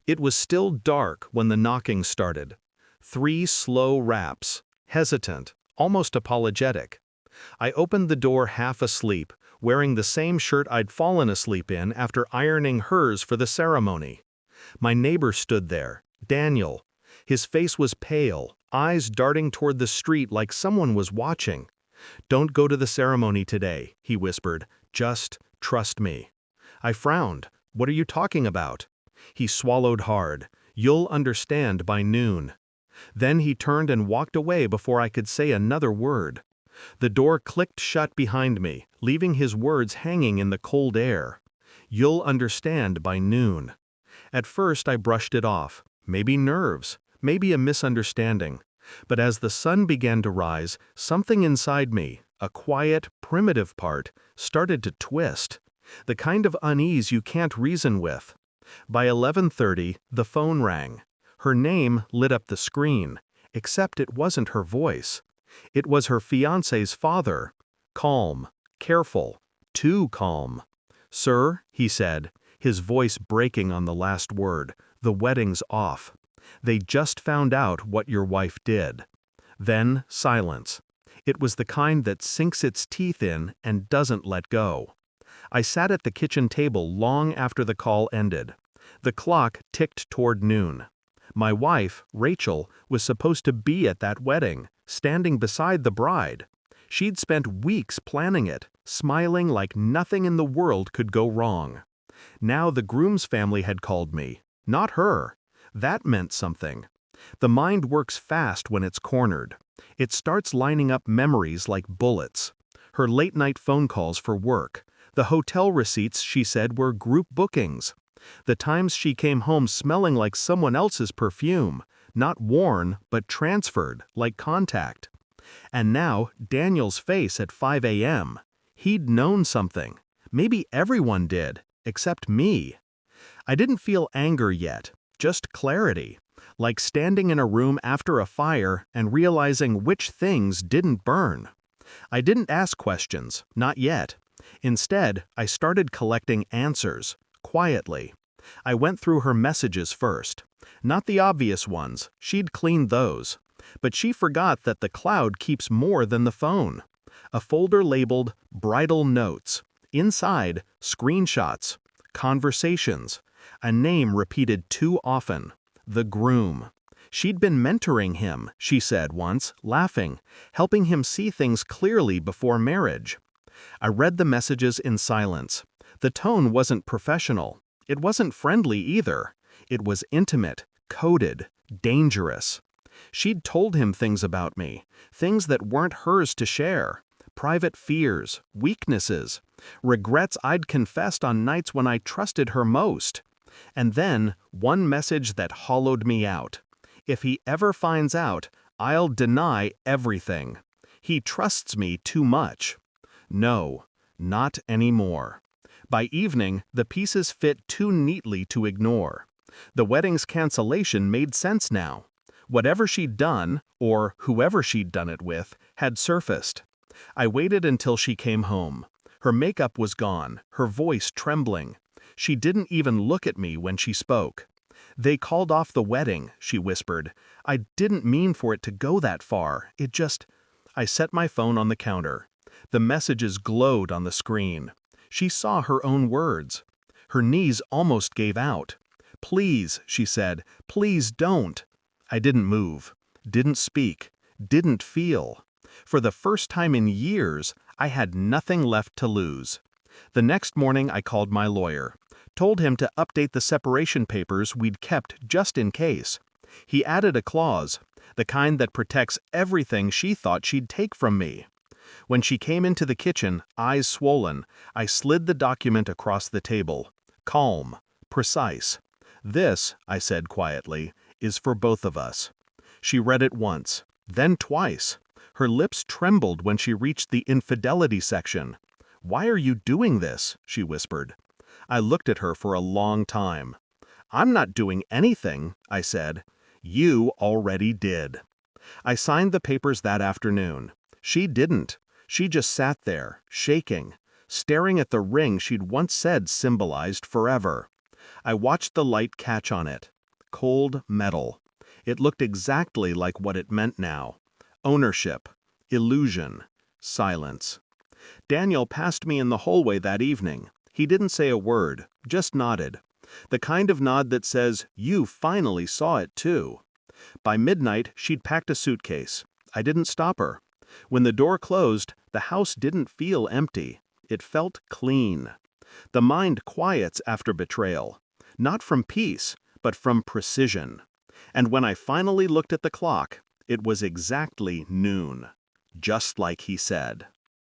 It was still dark when the knocking started. 3 slow raps, hesitant, almost apologetic. I opened the door half asleep, wearing the same shirt I'd fallen asleep in after ironing hers for the ceremony. My neighbor stood there, Daniel. His face was pale, eyes darting toward the street like someone was watching. "Don't go to the ceremony today," he whispered. "Just trust me." I frowned. "What are you talking about?" He swallowed hard. "You'll understand by noon." Then he turned and walked away before I could say another word. The door clicked shut behind me, leaving his words hanging in the cold air. "You'll understand by noon." At first I brushed it off. Maybe nerves, maybe a misunderstanding. But as the sun began to rise, something inside me, a quiet, primitive part, started to twist. The kind of unease you can't reason with. By 11:30, the phone rang. Her name lit up the screen, except it wasn't her voice. It was her fiancé's father. Calm, careful, too calm. "Sir," he said, his voice breaking on the last word, "the wedding's off. They just found out what your wife did." Then silence. It was the kind that sinks its teeth in and doesn't let go. I sat at the kitchen table long after the call ended. The clock ticked toward noon. My wife, Rachel, was supposed to be at that wedding, standing beside the bride. She'd spent weeks planning it, smiling like nothing in the world could go wrong. Now the groom's family had called me, not her. That meant something. The mind works fast when it's cornered. It starts lining up memories like bullets. Her late-night phone calls for work. The hotel receipts she said were group bookings. The times she came home smelling like someone else's perfume, not worn, but transferred, like contact. And now, Daniel's face at 5 a.m. He'd known something. Maybe everyone did, except me. I didn't feel anger yet, just clarity, like standing in a room after a fire and realizing which things didn't burn. I didn't ask questions, not yet. Instead, I started collecting answers, quietly. I went through her messages first. Not the obvious ones, she'd cleaned those. But she forgot that the cloud keeps more than the phone. A folder labeled Bridal Notes. Inside, screenshots, conversations. A name repeated too often. The groom. She'd been mentoring him, she said once, laughing, helping him see things clearly before marriage. I read the messages in silence. The tone wasn't professional. It wasn't friendly either. It was intimate, coded, dangerous. She'd told him things about me, things that weren't hers to share. Private fears, weaknesses, regrets I'd confessed on nights when I trusted her most. And then, one message that hollowed me out. "If he ever finds out, I'll deny everything. He trusts me too much." No, not anymore. By evening, the pieces fit too neatly to ignore. The wedding's cancellation made sense now. Whatever she'd done, or whoever she'd done it with, had surfaced. I waited until she came home. Her makeup was gone, her voice trembling. She didn't even look at me when she spoke. "They called off the wedding," she whispered. "I didn't mean for it to go that far. It just—" I set my phone on the counter. The messages glowed on the screen. She saw her own words. Her knees almost gave out. "Please," she said, "please don't." I didn't move, didn't speak, didn't feel. For the first time in years, I had nothing left to lose. The next morning I called my lawyer, told him to update the separation papers we'd kept just in case. He added a clause, the kind that protects everything she thought she'd take from me. When she came into the kitchen, eyes swollen, I slid the document across the table. Calm, precise. "This," I said quietly, "is for both of us." She read it once, then twice. Her lips trembled when she reached the infidelity section. "Why are you doing this?" she whispered. I looked at her for a long time. "I'm not doing anything," I said. "You already did." I signed the papers that afternoon. She didn't. She just sat there, shaking, staring at the ring she'd once said symbolized forever. I watched the light catch on it, cold metal. It looked exactly like what it meant now. Ownership, illusion, silence. Daniel passed me in the hallway that evening. He didn't say a word, just nodded. The kind of nod that says, "You finally saw it too." By midnight, she'd packed a suitcase. I didn't stop her. When the door closed, the house didn't feel empty. It felt clean. The mind quiets after betrayal, not from peace, but from precision. And when I finally looked at the clock, it was exactly noon, just like he said.